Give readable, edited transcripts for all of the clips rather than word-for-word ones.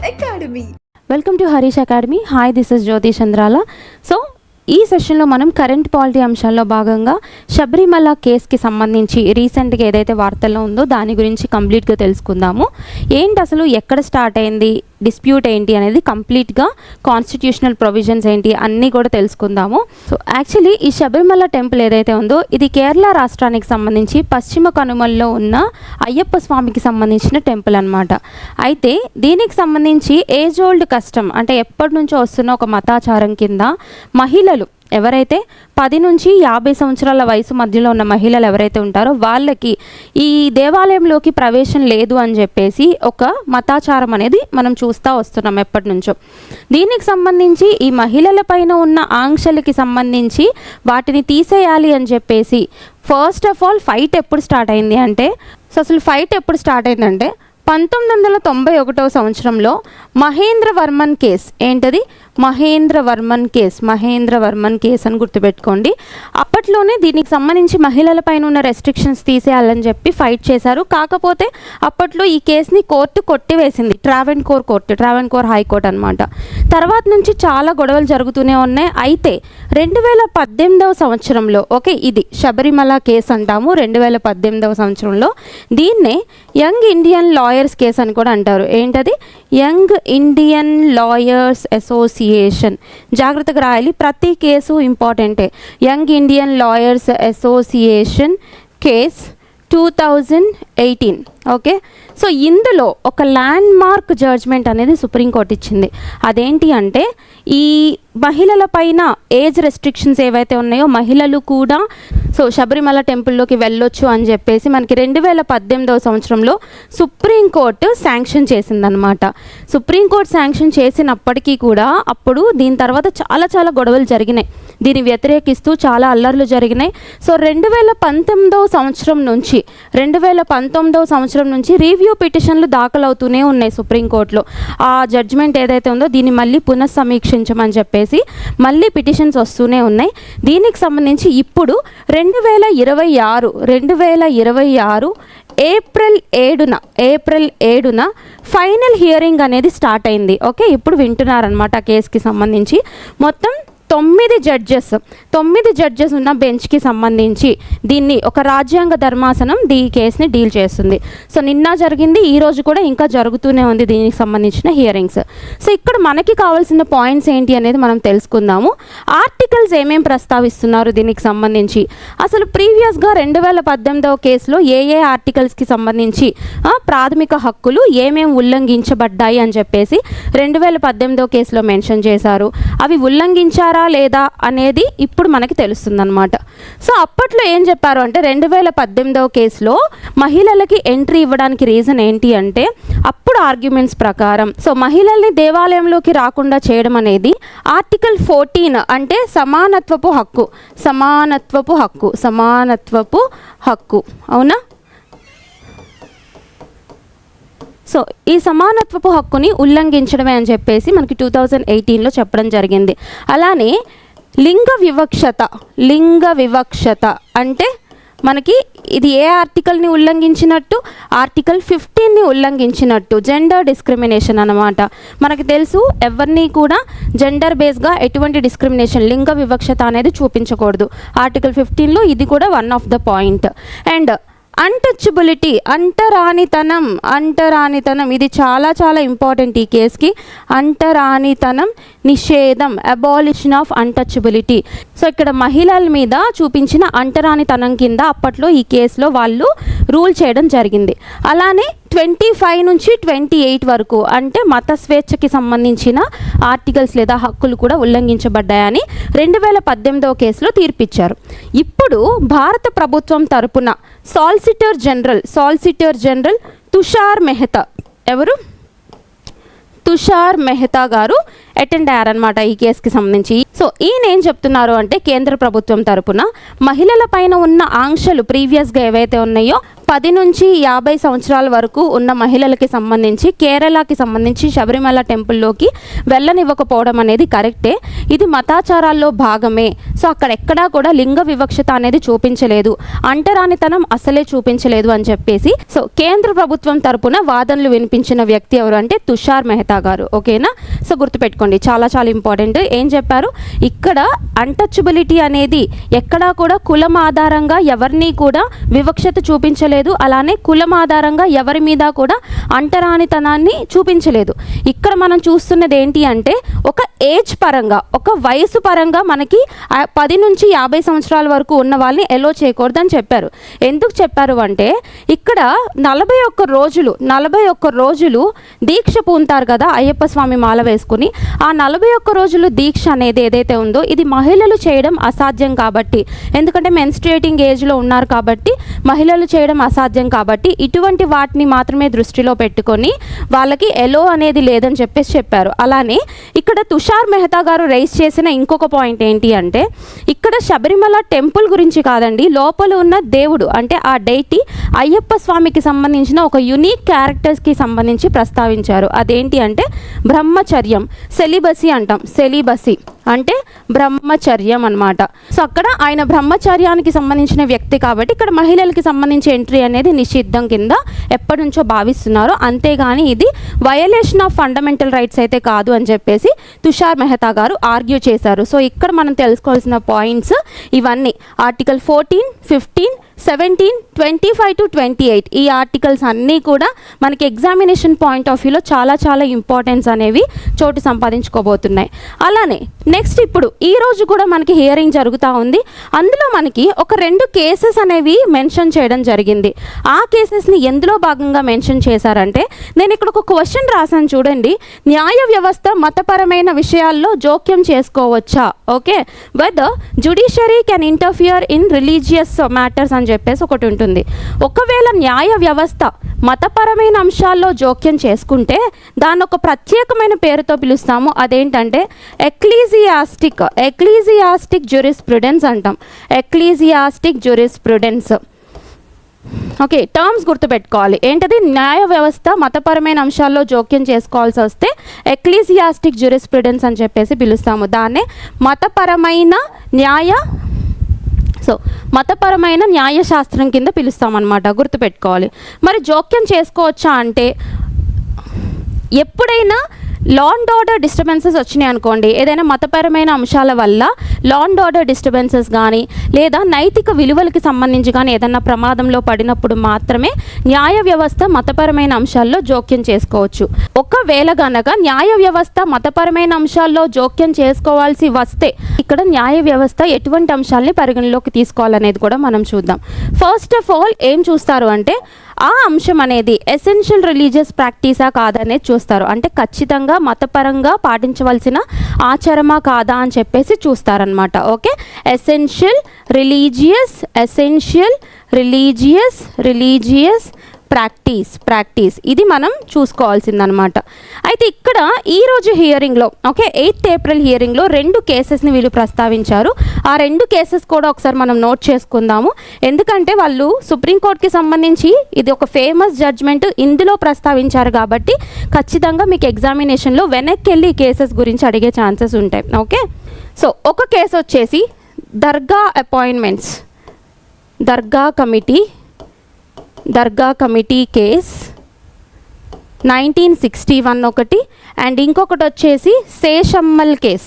Academy. Welcome to Harish Academy. Hi, this is Jyothi Chandrala. So ఈ సెషన్లో మనం కరెంట్ పాలిటీ అంశాల్లో భాగంగా శబరిమల కేసుకి సంబంధించి రీసెంట్గా ఏదైతే వార్తల్లో ఉందో దాని గురించి కంప్లీట్గా తెలుసుకుందాము. ఏంటి అసలు, ఎక్కడ స్టార్ట్ అయింది, డిస్ప్యూట్ ఏంటి అనేది కంప్లీట్గా కాన్స్టిట్యూషనల్ ప్రొవిజన్స్ ఏంటి అన్నీ కూడా తెలుసుకుందాము. సో యాక్చువల్లీ ఈ శబరిమల టెంపుల్ ఏదైతే ఉందో ఇది కేరళ రాష్ట్రానికి సంబంధించి పశ్చిమ కనుమల్లో ఉన్న అయ్యప్ప స్వామికి సంబంధించిన టెంపుల్ అనమాట. అయితే దీనికి సంబంధించి ఏజ్ ఓల్డ్ కస్టమ్, అంటే ఎప్పటి నుంచో వస్తున్న ఒక మతాచారం కింద మహిళలు ఎవరైతే 10 నుంచి 50 సంవత్సరాల వయసు మధ్యలో ఉన్న మహిళలు ఎవరైతే ఉంటారో వాళ్ళకి ఈ దేవాలయంలోకి ప్రవేశం లేదు అని చెప్పేసి ఒక మతాచారం అనేది మనం చూస్తూ వస్తున్నాం ఎప్పటి నుంచో. దీనికి సంబంధించి ఈ మహిళల పైన ఉన్న ఆంక్షలకి సంబంధించి వాటిని తీసేయాలి అని చెప్పేసి ఫస్ట్ ఆఫ్ ఆల్ ఫైట్ ఎప్పుడు స్టార్ట్ అయింది అంటే, అసలు ఫైట్ ఎప్పుడు స్టార్ట్ అయిందంటే 1991 సంవత్సరంలో మహేంద్రవర్మన్ కేస్. ఏంటది? మహేంద్రవర్మన్ కేస్ అని గుర్తుపెట్టుకోండి. అప్పట్లోనే దీనికి సంబంధించి మహిళల పైన ఉన్న రెస్ట్రిక్షన్స్ తీసేయాలని చెప్పి ఫైట్ చేశారు. కాకపోతే అప్పట్లో ఈ కేసుని కోర్టు కొట్టివేసింది. ట్రావెన్కోర్ హైకోర్టు అనమాట. తర్వాత నుంచి చాలా గొడవలు జరుగుతూనే ఉన్నాయి. అయితే 2018 సంవత్సరంలో, ఓకే, ఇది శబరిమల కేసు అంటాము. 2018 సంవత్సరంలో దీన్నే యంగ్ ఇండియన్ లాయర్స్ కేసు అని కూడా అంటారు. ఏంటది? Young Indian lawyers association. జాగ్రత్తగా రాయాలి, ప్రతి కేసు ఇంపార్టెంటే. Young Indian lawyers association case 2018. Okay, so ఇందులో ఒక ల్యాండ్ మార్క్ జడ్జ్మెంట్ అనేది సుప్రీంకోర్టు ఇచ్చింది. అదేంటి అంటే, ఈ మహిళల పైన ఏజ్ రెస్ట్రిక్షన్స్ ఏవైతే ఉన్నాయో మహిళలు కూడా సో శబరిమల టెంపుల్లోకి వెళ్ళొచ్చు అని చెప్పేసి మనకి 2018 సంవత్సరంలో సుప్రీంకోర్టు శాంక్షన్ చేసిందనమాట. సుప్రీంకోర్టు శాంక్షన్ చేసినప్పటికీ కూడా అప్పుడు దీని తర్వాత చాలా గొడవలు జరిగినాయి. దీన్ని వ్యతిరేకిస్తూ చాలా అల్లర్లు జరిగినాయి. సో 2019 సంవత్సరం నుంచి రివ్యూ పిటిషన్లు దాఖలవుతూనే ఉన్నాయి సుప్రీంకోర్టులో. ఆ జడ్జిమెంట్ ఏదైతే ఉందో దీన్ని మళ్ళీ పునఃసమీక్షించమని చెప్పేసి మళ్ళీ పిటిషన్స్ వస్తూనే ఉన్నాయి. దీనికి సంబంధించి ఇప్పుడు 2026 ఏప్రిల్ 7న ఫైనల్ హియరింగ్ అనేది స్టార్ట్ అయింది. ఓకే, ఇప్పుడు వింటున్నారనమాట ఆ కేసుకి సంబంధించి. మొత్తం 9 జడ్జెస్ ఉన్న బెంచ్కి సంబంధించి దీన్ని ఒక రాజ్యాంగ ధర్మాసనం ఈ కేసుని డీల్ చేస్తుంది. సో నిన్న జరిగింది, ఈరోజు కూడా ఇంకా జరుగుతూనే ఉంది దీనికి సంబంధించిన హియరింగ్స్. సో ఇక్కడ మనకి కావాల్సిన పాయింట్స్ ఏంటి అనేది మనం తెలుసుకుందాము. ఆర్టికల్స్ ఏమేం ప్రస్తావిస్తున్నారు దీనికి సంబంధించి, అసలు ప్రీవియస్గా 2018 కేసులో ఏ ఆర్టికల్స్కి సంబంధించి ప్రాథమిక హక్కులు ఏమేం ఉల్లంఘించబడ్డాయి అని చెప్పేసి 2018 కేసులో మెన్షన్ చేశారు. అవి ఉల్లంఘించారా లేదా అనేది ఇప్పుడు మనకి తెలుస్తుందన్నమాట. సో అప్పట్లో ఏం చెప్పారు అంటే 2018 కేసులో మహిళలకి ఎంట్రీ ఇవ్వడానికి రీజన్ ఏంటి అంటే, అప్పుడు ఆర్గ్యుమెంట్స్ ప్రకారం సో మహిళల్ని దేవాలయంలోకి రాకుండా చేయడం అనేది ఆర్టికల్ 14 అంటే సమానత్వపు హక్కు అవునా. సో ఈ సమానత్వపు హక్కుని ఉల్లంఘించడమే అని చెప్పేసి మనకి 2018లో చెప్పడం జరిగింది. అలానే లింగ వివక్షత అంటే మనకి ఇది ఏ ఆర్టికల్ని ఉల్లంఘించినట్టు, ఆర్టికల్ 15ని ఉల్లంఘించినట్టు. జెండర్ డిస్క్రిమినేషన్ అన్నమాట. మనకి తెలుసు, ఎవరిని కూడా జెండర్ బేస్గా ఎటువంటి డిస్క్రిమినేషన్, లింగ వివక్షత అనేది చూపించకూడదు. ఆర్టికల్ 15లో ఇది కూడా one of the point. And untouchability, అంటరానితనం ఇది చాలా ఇంపార్టెంట్ ఈ కేసుకి. అంటరానితనం నిషేధం, అబాలిషన్ ఆఫ్ అన్టచబిలిటీ. సో ఇక్కడ మహిళల మీద చూపించిన అంటరానితనం కింద అప్పట్లో ఈ కేసులో వాళ్ళు రూల్ చేయడం జరిగింది. అలానే 25 నుంచి 28 వరకు అంటే మత స్వేచ్ఛకి సంబంధించిన ఆర్టికల్స్ లేదా హక్కులు కూడా ఉల్లంఘించబడ్డాయని 2018 కేసులో తీర్పిచ్చారు. ఇప్పుడు భారత ప్రభుత్వం తరపున సాలిసిటర్ జనరల్ తుషార్ మెహతా గారు అటెండ్ అయ్యారనమాట ఈ కేసుకి సంబంధించి. సో ఈయన ఏం చెప్తున్నారు అంటే, కేంద్ర ప్రభుత్వం తరపున మహిళల పైన ఉన్న ఆంక్షలు ప్రీవియస్గా ఏవైతే ఉన్నాయో 10 నుంచి 50 సంవత్సరాల వరకు ఉన్న మహిళలకి సంబంధించి కేరళకి సంబంధించి శబరిమల టెంపుల్లోకి వెళ్ళనివ్వకపోవడం అనేది కరెక్టే. ఇది మతాచారాల్లో భాగమే. సో అక్కడ ఎక్కడా కూడా లింగ వివక్షత అనేది చూపించలేదు, అంటరానితనం అసలే చూపించలేదు అని చెప్పేసి సో కేంద్ర ప్రభుత్వం తరపున వాదనలు వినిపించిన వ్యక్తి ఎవరు అంటే తుషార్ మెహతా గారు. ఓకేనా, సో గుర్తుపెట్టుకోండి, చాలా చాలా ఇంపార్టెంట్. ఏం చెప్పారు ఇక్కడ, అన్టచబిలిటీ అనేది ఎక్కడా కూడా కులం ఆధారంగా ఎవరిని కూడా వివక్షత చూపించలేదు, అలానే కులం ఆధారంగా ఎవరి మీద కూడా అంటరానితనాన్ని చూపించలేదు. ఇక్కడ మనం చూస్తున్నది ఏంటి అంటే ఒక ఏజ్ పరంగా, ఒక వయసు పరంగా మనకి 10 నుంచి 50 సంవత్సరాల వరకు ఉన్న వాళ్ళని ఎలో చేయకూడదని చెప్పారు. ఎందుకు చెప్పారు అంటే ఇక్కడ 41 రోజులు దీక్ష పూంతారు కదా అయ్యప్ప స్వామి మాల వేసుకుని. ఆ 41 రోజులు దీక్ష అనేది ఏదైతే ఉందో ఇది మహిళలు చేయడం అసాధ్యం కాబట్టి, ఎందుకంటే మెన్స్ట్రుయేటింగ్ ఏజ్లో ఉన్నారు కాబట్టి మహిళలు చేయడం అసాధ్యం కాబట్టి ఇటువంటి వాటిని మాత్రమే దృష్టిలో పెట్టుకొని వాళ్ళకి ఎలో అనేది లేదని చెప్పేసి చెప్పారు. అలానే ఇక్కడ తుషార్ మెహతా గారు రైజ్ చేసిన ఇంకొక పాయింట్ ఏంటి అంటే ఇక్కడ శబరిమల టెంపుల్ గురించి కాదండి, లోపల ఉన్న దేవుడు అంటే ఆ డైటీ అయ్యప్ప స్వామికి సంబంధించిన ఒక యునిక్ క్యారెక్టర్స్కి సంబంధించి ప్రస్తావించారు. అదేంటి అంటే బ్రహ్మచర్యం, సెలిబసీ అంటాం. సెలిబసీ అంటే బ్రహ్మచర్యం అన్నమాట. సో అక్కడ ఆయన బ్రహ్మచర్యానికి సంబంధించిన వ్యక్తి కాబట్టి ఇక్కడ మహిళలకి సంబంధించి ఎంట్రీ అనేది నిషిద్ధం కింద ఎప్పటి నుంచో భావిస్తున్నారు. అంతేగాని ఇది వయలేషన్ ఆఫ్ ఫండమెంటల్ రైట్స్ అయితే కాదు అని చెప్పేసి తుషార్ మెహతా గారు ఆర్గ్యూ చేశారు. సో ఇక్కడ మనం తెలుసుకోవాల్సిన పాయింట్స్ ఇవన్నీ. ఆర్టికల్ 14, 15, 17, 25 to 28 ఈ ఆర్టికల్స్ అన్నీ కూడా మనకి ఎగ్జామినేషన్ పాయింట్ ఆఫ్ వ్యూలో చాలా చాలా ఇంపార్టెన్స్ అనేవి చోటు సంపాదించుకోబోతున్నాయి. అలానే నెక్స్ట్ ఇప్పుడు ఈ రోజు కూడా మనకి హియరింగ్ జరుగుతూ ఉంది. అందులో మనకి ఒక 2 కేసెస్ అనేవి మెన్షన్ చేయడం జరిగింది. ఆ కేసెస్ని ఎందులో భాగంగా మెన్షన్ చేశారంటే నేను ఇక్కడ ఒక క్వశ్చన్ రాశాను చూడండి, న్యాయ వ్యవస్థ మతపరమైన విషయాల్లో జోక్యం చేసుకోవచ్చా? Okay, whether judiciary can interfere in religious matters అని చెప్పేసి ఒకటి ఉంటుంది. ఒకవేళ న్యాయ వ్యవస్థ మతపరమైన అంశాల్లో జోక్యం చేసుకుంటే దాన్ని ఒక ప్రత్యేకమైన పేరుతో పిలుస్తాము. అదేంటంటే ఎక్లీజియాస్టిక్ జ్యూరిస్ప్రుడెన్స్ అంటాం. ఎక్లీజియాస్టిక్ జ్యూరిస్ప్రుడెన్స్. ఓకే, టర్మ్స్ గుర్తుపెట్టుకోవాలి. ఏంటది? న్యాయ వ్యవస్థ మతపరమైన అంశాల్లో జోక్యం చేసుకోవాల్సి వస్తే ఎక్లీజియాస్టిక్ జ్యూరిస్ప్రుడెన్స్ అని చెప్పేసి పిలుస్తాము. దాన్నే మతపరమైన న్యాయశాస్త్రం కింద పిలుస్తామన్నమాట, గుర్తుపెట్టుకోవాలి. మరి జోక్యం చేసుకోవచ్చా అంటే ఎప్పుడైనా లా అండ్ ఆర్డర్ డిస్టర్బెన్సెస్ వచ్చినాయి అనుకోండి, ఏదైనా మతపరమైన అంశాల వల్ల లా అండ్ ఆర్డర్ డిస్టర్బెన్సెస్ కానీ లేదా నైతిక విలువలకి సంబంధించి కానీ ఏదైనా ప్రమాదంలో పడినప్పుడు మాత్రమే న్యాయ వ్యవస్థ మతపరమైన అంశాల్లో జోక్యం చేసుకోవచ్చు. ఒకవేళ గనక న్యాయ వ్యవస్థ మతపరమైన అంశాల్లో జోక్యం చేసుకోవాల్సి వస్తే ఇక్కడ న్యాయ వ్యవస్థ ఎటువంటి అంశాలని పరిగణలోకి తీసుకోవాలనేది కూడా మనం చూద్దాం. ఫస్ట్ ఆఫ్ ఆల్ ఏం చూస్తారు అంటే ఆ అంశం అనేది ఎసెన్షియల్ రిలీజియస్ ప్రాక్టీసా కాదనేది చూస్తారు. అంటే ఖచ్చితంగా మతపరంగా పాటించవలసిన ఆచారమా కాదా అని చెప్పేసి చూస్తారనమాట. ఓకే, ఎసెన్షియల్ రిలీజియస్ ప్రాక్టీస్ ఇది మనం చూసుకోవాల్సిందనమాట. అయితే ఇక్కడ ఈరోజు హియరింగ్లో ఓకే 8th ఏప్రిల్ హియరింగ్లో 2 కేసెస్ని వీళ్ళు ప్రస్తావించారు. ఆ 2 కేసెస్ కూడా ఒకసారి మనం నోట్ చేసుకుందాము. ఎందుకంటే వాళ్ళు సుప్రీంకోర్టుకి సంబంధించి ఇది ఒక ఫేమస్ జడ్జ్మెంట్ ఇందులో ప్రస్తావించారు కాబట్టి ఖచ్చితంగా మీకు ఎగ్జామినేషన్లో వెనక్కి వెళ్ళి ఈ కేసెస్ గురించి అడిగే ఛాన్సెస్ ఉంటాయి. ఓకే, సో ఒక కేసు వచ్చేసి దర్గా అపాయింట్మెంట్స్, దర్గా కమిటీ కేస్ 1961 ఒకటి, అండ్ ఇంకొకటి వచ్చేసి శేషమ్మల్ కేస్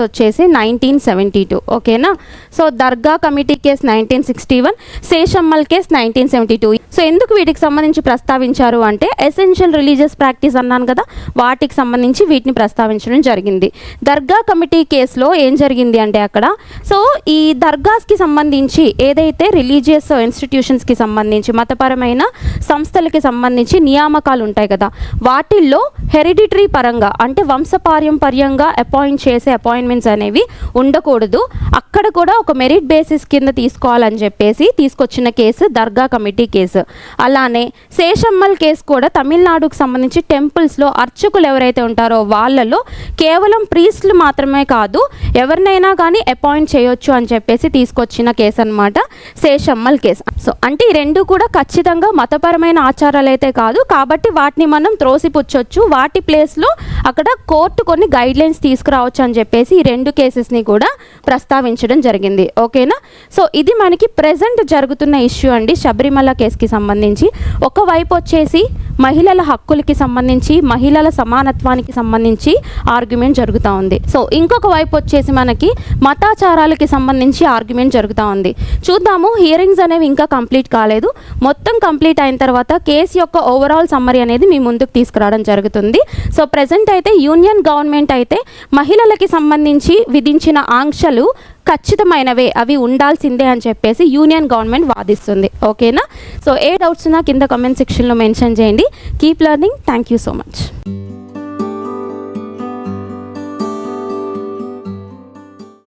వచ్చేసి 1972. ఓకేనా, సో దర్గా కమిటీ కేస్ 1961, శేషమ్మల్ కేస్ 1972. సో ఎందుకు వీటికి సంబంధించి ప్రస్తావించారు అంటే ఎసెన్షియల్ రిలీజియస్ ప్రాక్టీస్ అన్నాను కదా, వాటికి సంబంధించి వీటిని ప్రస్తావించడం జరిగింది. దర్గా కమిటీ కేసులో ఏం జరిగింది అంటే అక్కడ సో ఈ దర్గాస్కి సంబంధించి ఏదైతే రిలీజియస్ ఇన్స్టిట్యూషన్స్కి సంబంధించి మతపరమైన సంస్థలకి సంబంధించి నియామకాలు ఉంటాయి కదా, వాటిల్లో హెరిడిటరీ పరంగా అంటే వంశపారంపర్యంగా అపాయింట్ చేసే అపాయింట్మెంట్స్ అనేవి ఉండకూడదు, అక్కడ కూడా ఒక మెరిట్ బేసిస్ కింద తీసుకోవాలని చెప్పేసి తీసుకొచ్చిన కేసు దర్గా కమిటీ కేసు. అలానే శేషమ్మల్ కేసు కూడా తమిళనాడుకు సంబంధించి టెంపుల్స్లో అర్చకులు ఎవరైతే ఉంటారో వాళ్ళలో కేవలం ప్రీస్టులు మాత్రమే కాదు ఎవరినైనా కానీ అపాయింట్ చేయొచ్చు అని చెప్పేసి తీసుకొచ్చిన కేసు అనమాట శేషమ్మల్ కేసు. సో అంటే ఈ రెండు కూడా ఖచ్చితంగా మతపరమైన ఆచారాలు అయితే కాదు కాబట్టి వాటిని మనం త్రోసిపుచ్చొచ్చు, వాటి ప్లేస్లో అక్కడ కోర్టు కొన్ని గైడ్లైన్స్ తీసుకురావచ్చు అని చెప్పేసి ఈ రెండు కేసెస్ని కూడా ప్రస్తావించడం జరిగింది. ఓకేనా. సో ఇది మనకి ప్రెజెంట్ జరుగుతున్న ఇష్యూ అండి శబరిమల కేసుకి సంబంధించి. ఒకవైపు వచ్చేసి మహిళల హక్కులకి సంబంధించి మహిళల సమానత్వానికి సంబంధించి ఆర్గ్యుమెంట్ జరుగుతూ ఉంది. సో ఇంకొక వైపు వచ్చేసి మనకి మతాచారాలకి సంబంధించి ఆర్గ్యుమెంట్ జరుగుతూ ఉంది. చూద్దాము, హియరింగ్స్ అనేవి ఇంకా కంప్లీట్ కాలేదు. మొత్తం కంప్లీట్ అయిన తర్వాత కేసు యొక్క ఓవరాల్ సమ్మరీ అనేది మీ ముందుకు తీసుకురావడం జరుగుతుంది. సో ప్రెజెంట్ అయితే యూనియన్ గవర్నమెంట్ అయితే మహిళలకి సంబంధించి విధించిన ఆంక్షలు ఖచ్చితమైనవే, అవి ఉండాల్సిందే అని చెప్పేసి యూనియన్ గవర్నమెంట్ వాదిస్తుంది. ఓకేనా. సో ఏ డౌట్స్ ఉన్నా కింద కామెంట్ సెక్షన్లో మెన్షన్ చేయండి. Keep learning. Thank you so much.